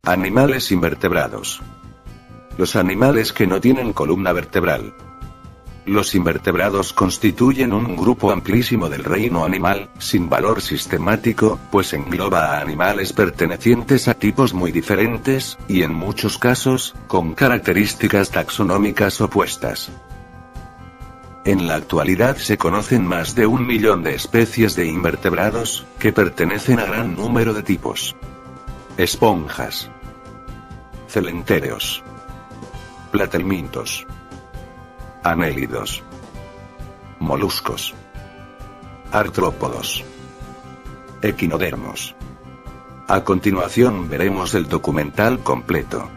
Animales invertebrados. Los animales que no tienen columna vertebral. Los invertebrados constituyen un grupo amplísimo del reino animal, sin valor sistemático, pues engloba a animales pertenecientes a tipos muy diferentes, y en muchos casos, con características taxonómicas opuestas. En la actualidad se conocen más de 1 millón de especies de invertebrados, que pertenecen a gran número de tipos. Esponjas. Celentéreos. Platelmintos. Anélidos. Moluscos. Artrópodos. Equinodermos. A continuación veremos el documental completo.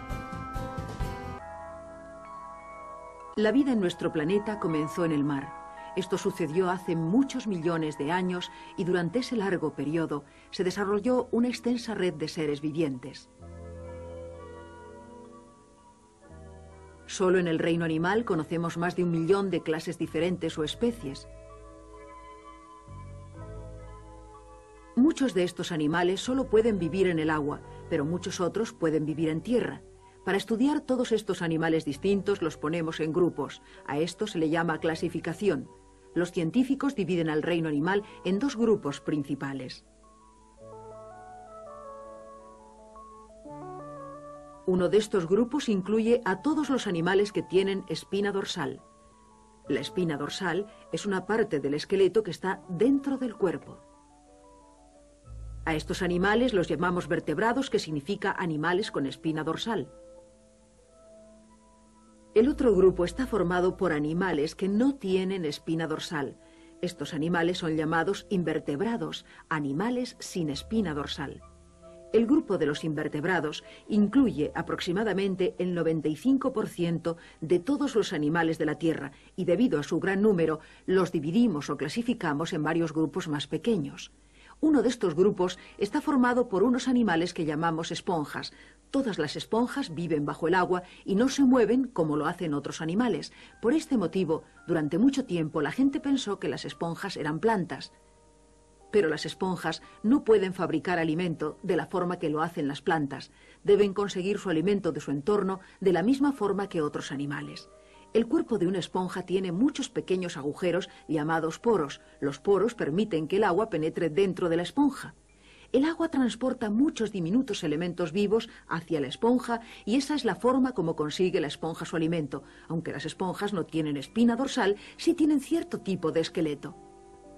La vida en nuestro planeta comenzó en el mar. Esto sucedió hace muchos millones de años y durante ese largo periodo se desarrolló una extensa red de seres vivientes. Solo en el reino animal conocemos más de 1 millón de clases diferentes o especies. Muchos de estos animales solo pueden vivir en el agua, pero muchos otros pueden vivir en tierra. Para estudiar todos estos animales distintos los ponemos en grupos. A esto se le llama clasificación. Los científicos dividen al reino animal en 2 grupos principales. Uno de estos grupos incluye a todos los animales que tienen espina dorsal. La espina dorsal es una parte del esqueleto que está dentro del cuerpo. A estos animales los llamamos vertebrados, que significa animales con espina dorsal. El otro grupo está formado por animales que no tienen espina dorsal. Estos animales son llamados invertebrados, animales sin espina dorsal. El grupo de los invertebrados incluye aproximadamente el 95% de todos los animales de la Tierra y debido a su gran número los dividimos o clasificamos en varios grupos más pequeños. Uno de estos grupos está formado por unos animales que llamamos esponjas. Todas las esponjas viven bajo el agua y no se mueven como lo hacen otros animales. Por este motivo, durante mucho tiempo la gente pensó que las esponjas eran plantas. Pero las esponjas no pueden fabricar alimento de la forma que lo hacen las plantas. Deben conseguir su alimento de su entorno de la misma forma que otros animales. El cuerpo de una esponja tiene muchos pequeños agujeros llamados poros. Los poros permiten que el agua penetre dentro de la esponja. El agua transporta muchos diminutos elementos vivos hacia la esponja y esa es la forma como consigue la esponja su alimento. Aunque las esponjas no tienen espina dorsal, sí tienen cierto tipo de esqueleto.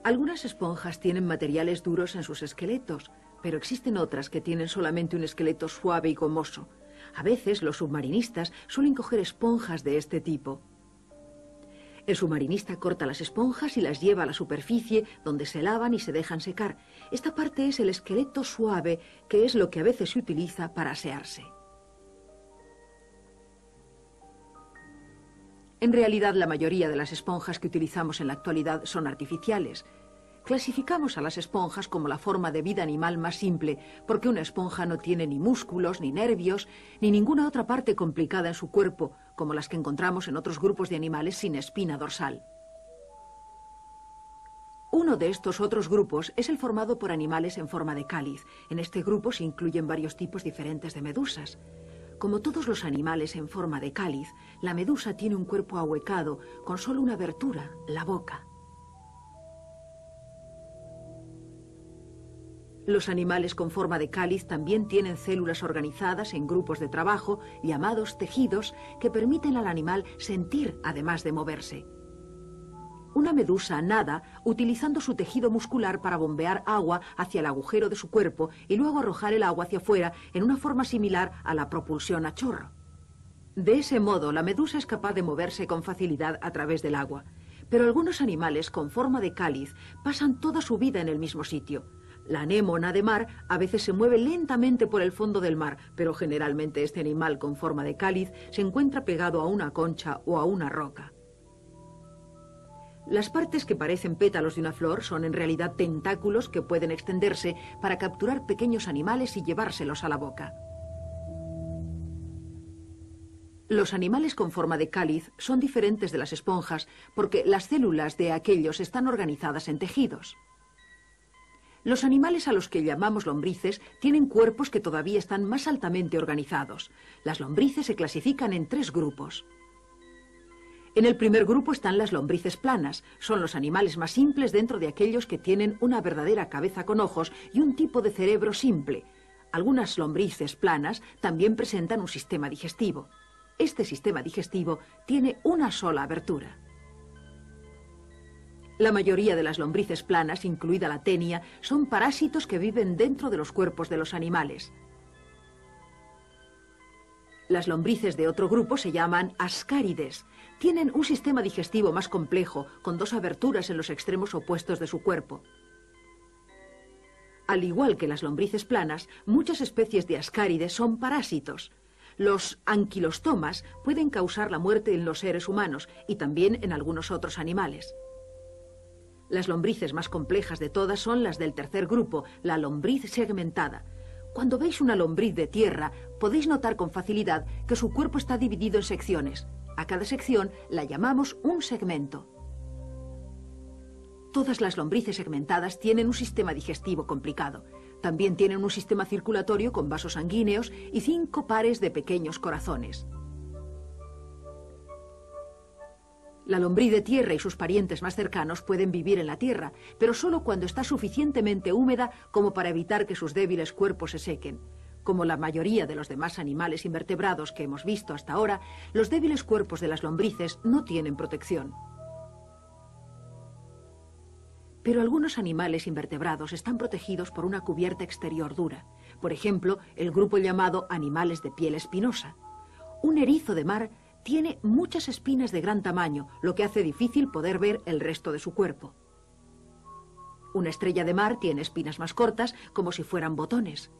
Algunas esponjas tienen materiales duros en sus esqueletos, pero existen otras que tienen solamente un esqueleto suave y gomoso. A veces los submarinistas suelen coger esponjas de este tipo. El submarinista corta las esponjas y las lleva a la superficie, donde se lavan y se dejan secar. Esta parte es el esqueleto suave, que es lo que a veces se utiliza para asearse. En realidad, la mayoría de las esponjas que utilizamos en la actualidad son artificiales. Clasificamos a las esponjas como la forma de vida animal más simple, porque una esponja no tiene ni músculos, ni nervios, ni ninguna otra parte complicada en su cuerpo, como las que encontramos en otros grupos de animales sin espina dorsal. Uno de estos otros grupos es el formado por animales en forma de cáliz. En este grupo se incluyen varios tipos diferentes de medusas. Como todos los animales en forma de cáliz, la medusa tiene un cuerpo ahuecado, con solo una abertura, la boca. Los animales con forma de cáliz también tienen células organizadas en grupos de trabajo, llamados tejidos, que permiten al animal sentir, además de moverse. Una medusa nada utilizando su tejido muscular para bombear agua hacia el agujero de su cuerpo y luego arrojar el agua hacia afuera en una forma similar a la propulsión a chorro. De ese modo, la medusa es capaz de moverse con facilidad a través del agua. Pero algunos animales con forma de cáliz pasan toda su vida en el mismo sitio. La anémona de mar a veces se mueve lentamente por el fondo del mar, pero generalmente este animal con forma de cáliz se encuentra pegado a una concha o a una roca. Las partes que parecen pétalos de una flor son en realidad tentáculos que pueden extenderse para capturar pequeños animales y llevárselos a la boca. Los animales con forma de cáliz son diferentes de las esponjas porque las células de aquellos están organizadas en tejidos. Los animales a los que llamamos lombrices tienen cuerpos que todavía están más altamente organizados. Las lombrices se clasifican en 3 grupos. En el primer grupo están las lombrices planas. Son los animales más simples dentro de aquellos que tienen una verdadera cabeza con ojos y un tipo de cerebro simple. Algunas lombrices planas también presentan un sistema digestivo. Este sistema digestivo tiene una sola abertura. La mayoría de las lombrices planas, incluida la tenia, son parásitos que viven dentro de los cuerpos de los animales. Las lombrices de otro grupo se llaman ascárides. Tienen un sistema digestivo más complejo, con 2 aberturas en los extremos opuestos de su cuerpo. Al igual que las lombrices planas, muchas especies de ascárides son parásitos. Los anquilostomas pueden causar la muerte en los seres humanos y también en algunos otros animales. Las lombrices más complejas de todas son las del tercer grupo, la lombriz segmentada. Cuando veis una lombriz de tierra, podéis notar con facilidad que su cuerpo está dividido en secciones. A cada sección la llamamos un segmento. Todas las lombrices segmentadas tienen un sistema digestivo complicado. También tienen un sistema circulatorio con vasos sanguíneos y 5 pares de pequeños corazones. La lombriz de tierra y sus parientes más cercanos pueden vivir en la tierra, pero solo cuando está suficientemente húmeda como para evitar que sus débiles cuerpos se sequen. Como la mayoría de los demás animales invertebrados que hemos visto hasta ahora, los débiles cuerpos de las lombrices no tienen protección. Pero algunos animales invertebrados están protegidos por una cubierta exterior dura. Por ejemplo, el grupo llamado animales de piel espinosa. Un erizo de mar tiene muchas espinas de gran tamaño, lo que hace difícil poder ver el resto de su cuerpo. Una estrella de mar tiene espinas más cortas, como si fueran botones.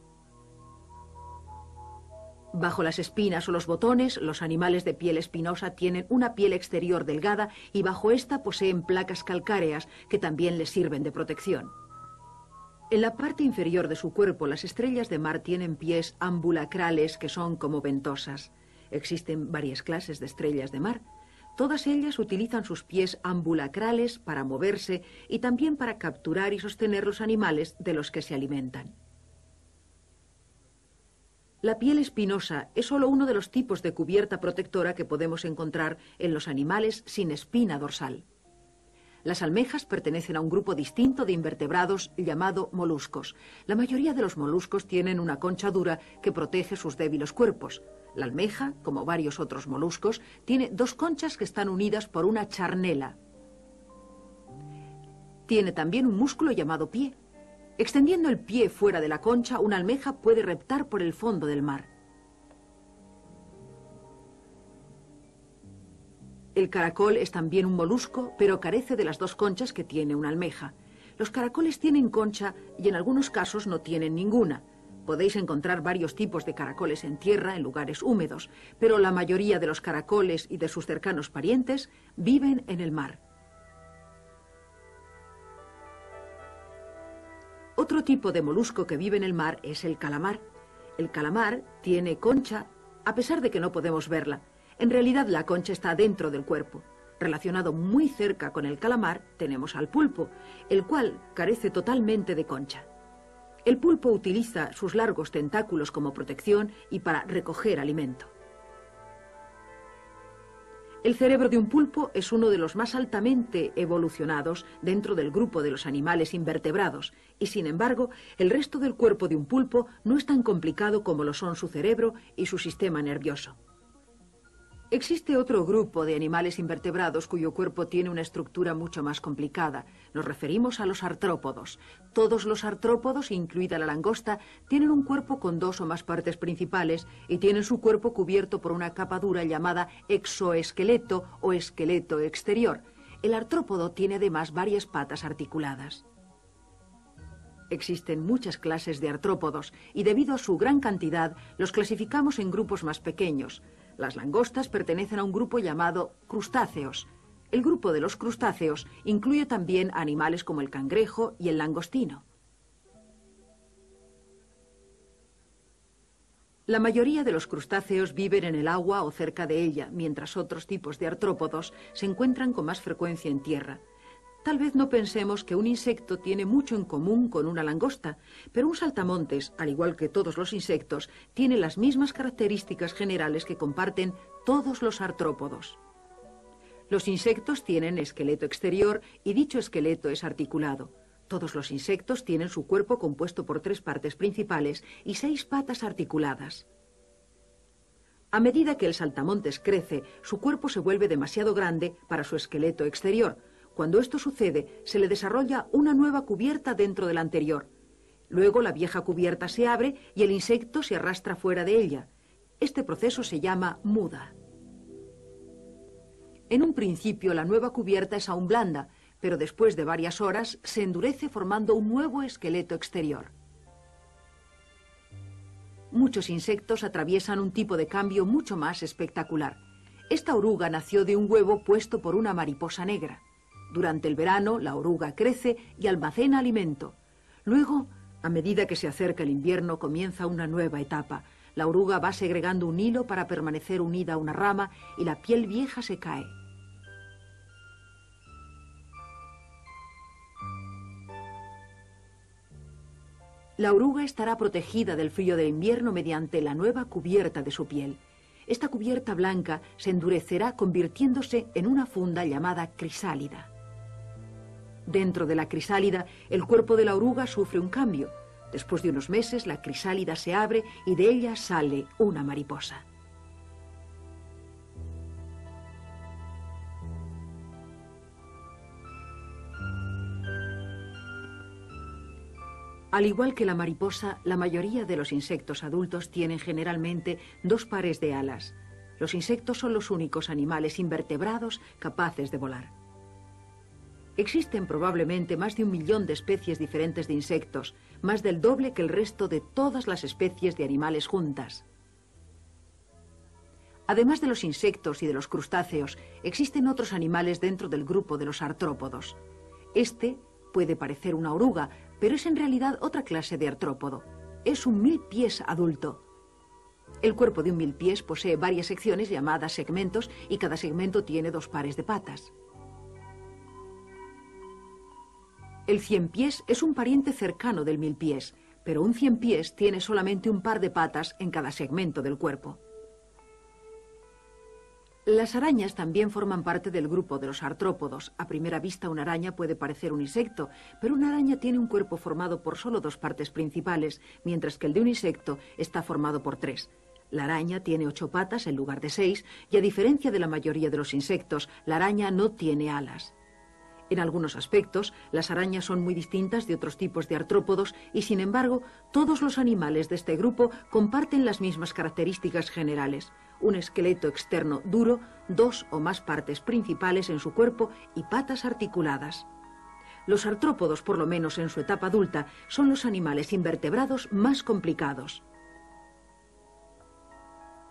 Bajo las espinas o los botones, los animales de piel espinosa tienen una piel exterior delgada y bajo esta poseen placas calcáreas que también les sirven de protección. En la parte inferior de su cuerpo, las estrellas de mar tienen pies ambulacrales que son como ventosas. Existen varias clases de estrellas de mar. Todas ellas utilizan sus pies ambulacrales para moverse y también para capturar y sostener los animales de los que se alimentan. La piel espinosa es solo uno de los tipos de cubierta protectora que podemos encontrar en los animales sin espina dorsal. Las almejas pertenecen a un grupo distinto de invertebrados llamado moluscos. La mayoría de los moluscos tienen una concha dura que protege sus débiles cuerpos. La almeja, como varios otros moluscos, tiene 2 conchas que están unidas por una charnela. Tiene también un músculo llamado pie. Extendiendo el pie fuera de la concha, una almeja puede reptar por el fondo del mar. El caracol es también un molusco, pero carece de las 2 conchas que tiene una almeja. Los caracoles tienen concha y en algunos casos no tienen ninguna. Podéis encontrar varios tipos de caracoles en tierra, en lugares húmedos, pero la mayoría de los caracoles y de sus cercanos parientes viven en el mar. Otro tipo de molusco que vive en el mar es el calamar. El calamar tiene concha, a pesar de que no podemos verla. En realidad la concha está dentro del cuerpo. Relacionado muy cerca con el calamar tenemos al pulpo, el cual carece totalmente de concha. El pulpo utiliza sus largos tentáculos como protección y para recoger alimento. El cerebro de un pulpo es uno de los más altamente evolucionados dentro del grupo de los animales invertebrados y, sin embargo, el resto del cuerpo de un pulpo no es tan complicado como lo son su cerebro y su sistema nervioso. Existe otro grupo de animales invertebrados cuyo cuerpo tiene una estructura mucho más complicada. Nos referimos a los artrópodos. Todos los artrópodos, incluida la langosta, tienen un cuerpo con 2 o más partes principales y tienen su cuerpo cubierto por una capa dura llamada exoesqueleto o esqueleto exterior. El artrópodo tiene además varias patas articuladas. Existen muchas clases de artrópodos y debido a su gran cantidad los clasificamos en grupos más pequeños. Las langostas pertenecen a un grupo llamado crustáceos. El grupo de los crustáceos incluye también animales como el cangrejo y el langostino. La mayoría de los crustáceos viven en el agua o cerca de ella, mientras otros tipos de artrópodos se encuentran con más frecuencia en tierra. Tal vez no pensemos que un insecto tiene mucho en común con una langosta, pero un saltamontes, al igual que todos los insectos, tiene las mismas características generales que comparten todos los artrópodos. Los insectos tienen esqueleto exterior y dicho esqueleto es articulado. Todos los insectos tienen su cuerpo compuesto por 3 partes principales y 6 patas articuladas. A medida que el saltamontes crece, su cuerpo se vuelve demasiado grande para su esqueleto exterior. Cuando esto sucede, se le desarrolla una nueva cubierta dentro de la anterior. Luego la vieja cubierta se abre y el insecto se arrastra fuera de ella. Este proceso se llama muda. En un principio la nueva cubierta es aún blanda, pero después de varias horas se endurece formando un nuevo esqueleto exterior. Muchos insectos atraviesan un tipo de cambio mucho más espectacular. Esta oruga nació de un huevo puesto por una mariposa negra. Durante el verano, la oruga crece y almacena alimento. Luego, a medida que se acerca el invierno, comienza una nueva etapa. La oruga va segregando un hilo para permanecer unida a una rama y la piel vieja se cae. La oruga estará protegida del frío del invierno mediante la nueva cubierta de su piel. Esta cubierta blanca se endurecerá convirtiéndose en una funda llamada crisálida. Dentro de la crisálida, el cuerpo de la oruga sufre un cambio. Después de unos meses, la crisálida se abre y de ella sale una mariposa. Al igual que la mariposa, la mayoría de los insectos adultos tienen generalmente 2 pares de alas. Los insectos son los únicos animales invertebrados capaces de volar. Existen probablemente más de 1 millón de especies diferentes de insectos, más del doble que el resto de todas las especies de animales juntas. Además de los insectos y de los crustáceos, existen otros animales dentro del grupo de los artrópodos. Este puede parecer una oruga, pero es en realidad otra clase de artrópodo. Es un milpiés adulto. El cuerpo de un milpiés posee varias secciones llamadas segmentos y cada segmento tiene 2 pares de patas. El ciempiés es un pariente cercano del milpiés, pero un ciempiés tiene solamente un par de patas en cada segmento del cuerpo. Las arañas también forman parte del grupo de los artrópodos. A primera vista una araña puede parecer un insecto, pero una araña tiene un cuerpo formado por solo 2 partes principales, mientras que el de un insecto está formado por 3. La araña tiene 8 patas en lugar de 6, y a diferencia de la mayoría de los insectos, la araña no tiene alas. En algunos aspectos, las arañas son muy distintas de otros tipos de artrópodos y, sin embargo, todos los animales de este grupo comparten las mismas características generales. Un esqueleto externo duro, 2 o más partes principales en su cuerpo y patas articuladas. Los artrópodos, por lo menos en su etapa adulta, son los animales invertebrados más complicados.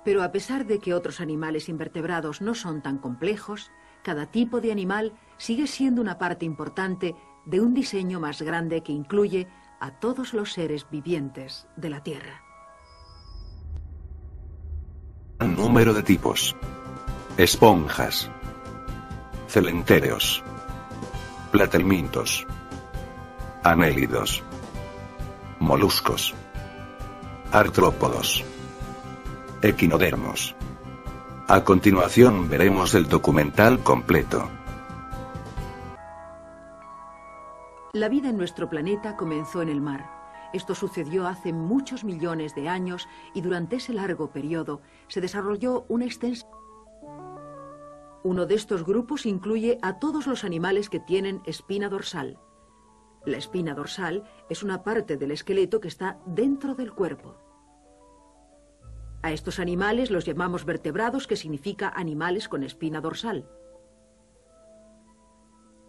Pero a pesar de que otros animales invertebrados no son tan complejos, cada tipo de animal sigue siendo una parte importante de un diseño más grande que incluye a todos los seres vivientes de la Tierra. Número de tipos: esponjas, celentéreos, platelmintos, anélidos, moluscos, artrópodos, equinodermos. A continuación veremos el documental completo. La vida en nuestro planeta comenzó en el mar. Esto sucedió hace muchos millones de años y durante ese largo periodo se desarrolló una extensa... Uno de estos grupos incluye a todos los animales que tienen espina dorsal. La espina dorsal es una parte del esqueleto que está dentro del cuerpo. A estos animales los llamamos vertebrados, que significa animales con espina dorsal.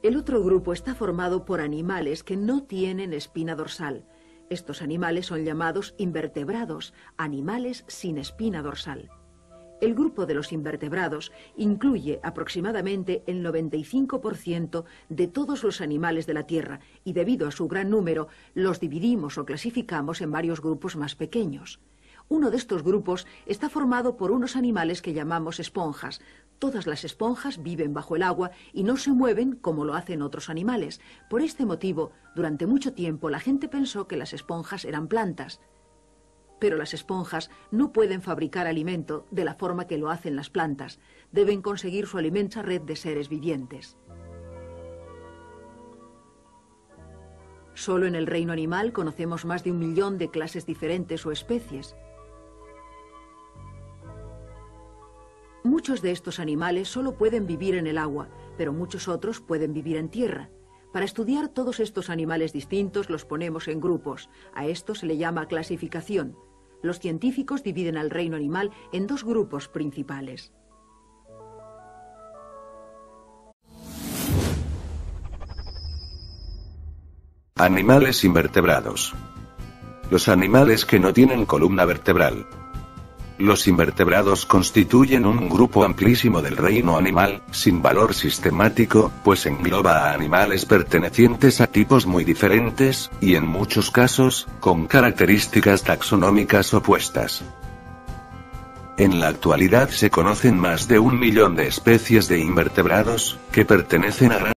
El otro grupo está formado por animales que no tienen espina dorsal. Estos animales son llamados invertebrados, animales sin espina dorsal. El grupo de los invertebrados incluye aproximadamente el 95% de todos los animales de la Tierra y debido a su gran número los dividimos o clasificamos en varios grupos más pequeños. Uno de estos grupos está formado por unos animales que llamamos esponjas. Todas las esponjas viven bajo el agua y no se mueven como lo hacen otros animales. Por este motivo, durante mucho tiempo la gente pensó que las esponjas eran plantas. Pero las esponjas no pueden fabricar alimento de la forma que lo hacen las plantas. Deben conseguir su alimento a red de seres vivientes. Solo en el reino animal conocemos más de 1 millón de clases diferentes o especies. Muchos de estos animales solo pueden vivir en el agua, pero muchos otros pueden vivir en tierra. Para estudiar todos estos animales distintos los ponemos en grupos. A esto se le llama clasificación. Los científicos dividen al reino animal en 2 grupos principales. Animales invertebrados. Los animales que no tienen columna vertebral. Los invertebrados constituyen un grupo amplísimo del reino animal, sin valor sistemático, pues engloba a animales pertenecientes a tipos muy diferentes, y en muchos casos, con características taxonómicas opuestas. En la actualidad se conocen más de 1 millón de especies de invertebrados, que pertenecen a